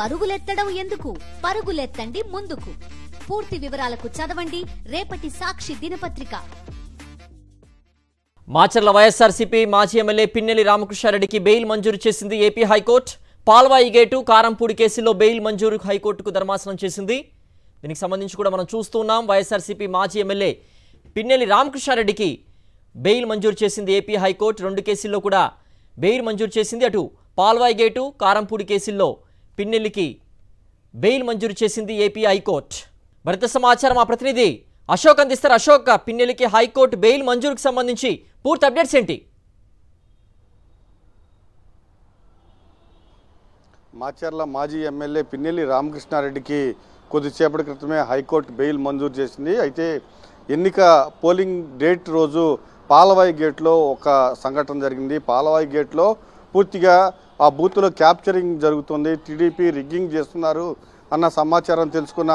పరుగులెత్తడం ఎందుకు? పరుగులెత్తండి ముందుకు. పూర్తి వివరాలకు చదవండి రేపటి సాక్షి దినపత్రిక. మాచర్ల వైఎస్ఆర్సీపీ మాజీ ఎమ్మెల్యే పిన్నెల్లి రామకృష్ణారెడ్డికి బెయిల్ మంజూరు చేసింది AP high court. Palvai gate Karampudi కేసులో బెయిల్ మంజూరు హైకోర్టుకు ధర్మాసనం చేసింది. దీనికి సంబంధించి కూడా మనం చూస్తున్నాం. వైఎస్ఆర్సీపీ మాజీ ఎమ్మెల్యే పిన్నెల్లి రామకృష్ణారెడ్డికి బెయిల్ మంజూరు చేసింది ఏపీ హైకోర్టు. 2 కేసుల్లో కూడా బెయిల్ మంజూరు చేసింది. అటు పాల్వాయి గేటు కారంపూడి కేసుల్లో పిన్నెల్లికి బెయిల్ మంజూరు చేసింది ఏపీ హైకోర్టు. మరింత సమాచారం మా ప్రతినిధి అశోక్ అందిస్తారు. అశోక్, పిన్నెల్లికి హైకోర్టు బెయిల్ మంజూరుకు సంబంధించి పూర్తి అప్డేట్స్ ఏంటి? మాచర్ల మాజీ ఎమ్మెల్యే పిన్నెల్లి రామకృష్ణారెడ్డికి కొద్దిసేపటి క్రితమే హైకోర్టు బెయిల్ మంజూరు చేసింది. అయితే పోలింగ్ డేట్ రోజు పాలవాయి గేట్లో ఒక సంఘటన జరిగింది. పాలవాయి గేట్లో పూర్తిగా ఆ బూత్లో క్యాప్చరింగ్ జరుగుతుంది, టీడీపీ రిగ్గింగ్ చేస్తున్నారు అన్న సమాచారం తెలుసుకున్న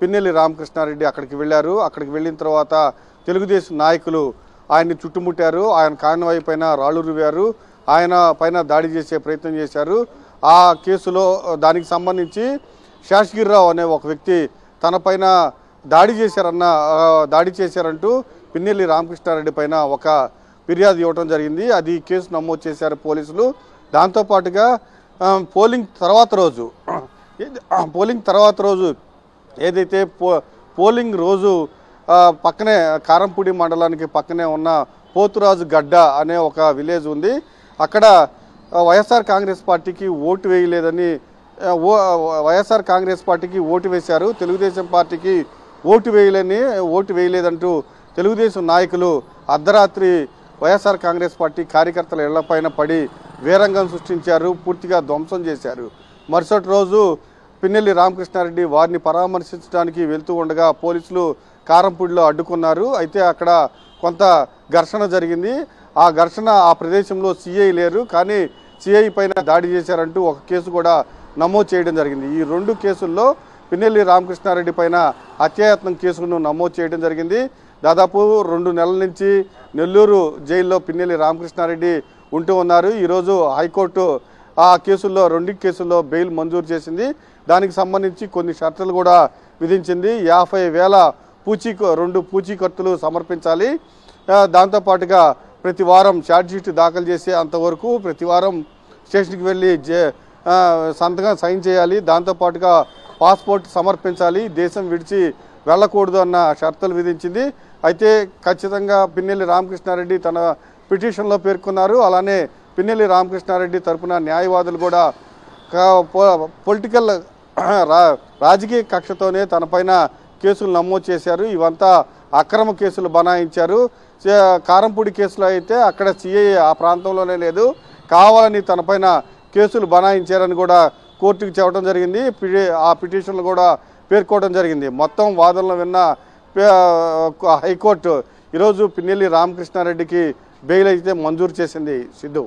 పిన్నెల్లి రామకృష్ణారెడ్డి అక్కడికి వెళ్ళారు. అక్కడికి వెళ్ళిన తర్వాత తెలుగుదేశం నాయకులు ఆయన్ని చుట్టుముట్టారు. ఆయన కాన్వాయ్ పైన రాళ్లు రువ్వారు, ఆయన పైన దాడి చేసే ప్రయత్నం చేశారు. ఆ కేసులో దానికి సంబంధించి శేషగిరిరావు అనే ఒక వ్యక్తి తన పైన దాడి చేశారంటూ పిన్నెల్లి రామకృష్ణారెడ్డి పైన ఒక ఫిర్యాదు ఇవ్వడం జరిగింది. అది కేసు నమోదు చేశారు పోలీసులు. దాంతోపాటుగా పోలింగ్ తర్వాత రోజు ఏదైతే పోలింగ్ రోజు పక్కనే కారంపూడి మండలానికి పక్కనే ఉన్న పోతురాజు గడ్డ అనే ఒక విలేజ్ ఉంది. అక్కడ వైఎస్ఆర్ కాంగ్రెస్ పార్టీకి ఓటు వేయలేదని వైఎస్ఆర్ కాంగ్రెస్ పార్టీకి ఓటు వేశారు, తెలుగుదేశం పార్టీకి ఓటు వేయలేదంటూ తెలుగుదేశం నాయకులు అర్ధరాత్రి వైఎస్ఆర్ కాంగ్రెస్ పార్టీ కార్యకర్తల ఇళ్లపైన పడి వీరంగం సృష్టించారు, పూర్తిగా ధ్వంసం చేశారు. మరుసటి రోజు పిన్నెల్లి రామకృష్ణారెడ్డి వారిని పరామర్శించడానికి వెళ్తూ ఉండగా పోలీసులు కారంపూడిలో అడ్డుకున్నారు. అయితే అక్కడ కొంత ఘర్షణ జరిగింది. ఆ ప్రదేశంలో సిఐ లేరు, కానీ సిఐ పైన దాడి చేశారంటూ ఒక కేసు కూడా నమోదు చేయడం జరిగింది. ఈ 2 కేసుల్లో పిన్నెల్లి రామకృష్ణారెడ్డి పైన హత్యాయత్నం కేసులను నమోదు చేయడం జరిగింది. దాదాపు 2 నెలల నుంచి నెల్లూరు జైల్లో పిన్నెల్లి రామకృష్ణారెడ్డి ఉంటూ ఉన్నారు. ఈరోజు హైకోర్టు ఆ కేసుల్లో 2 కేసుల్లో బెయిల్ మంజూరు చేసింది. దానికి సంబంధించి కొన్ని షరతులు కూడా విధించింది. 50,000 2 పూచీకత్తులు సమర్పించాలి. దాంతోపాటుగా ప్రతి వారం ఛార్జ్షీట్ దాఖలు చేసే అంతవరకు ప్రతి వారం స్టేషన్కి వెళ్ళి సంతకం సైన్ చేయాలి. దాంతోపాటుగా పాస్పోర్ట్ సమర్పించాలి, దేశం విడిచి వెళ్ళకూడదు అన్న షరతులు విధించింది. అయితే ఖచ్చితంగా పిన్నెల్లి రామకృష్ణారెడ్డి తన పిటిషన్లో పేర్కొన్నారు. అలానే పిన్నెల్లి రామకృష్ణారెడ్డి తరపున న్యాయవాదులు కూడా రాజకీయ కక్షతోనే తనపైన కేసులు నమోదు చేశారు, ఇవంతా అక్రమ కేసులు బనాయించారు. కారంపూడి కేసులో అయితే అక్కడ సిఐ ఆ ప్రాంతంలోనే లేదు, కావాలని తనపైన కేసులు బనాయించారని కూడా కోర్టుకు చెప్పడం జరిగింది. ఆ పిటిషన్లు కూడా పేర్కోవడం జరిగింది. మొత్తం వాదనలు విన్న హైకోర్టు ఈరోజు పిన్నెల్లి రామకృష్ణారెడ్డికి బెయిల్ అయితే మంజూరు చేసింది. సిద్ధు.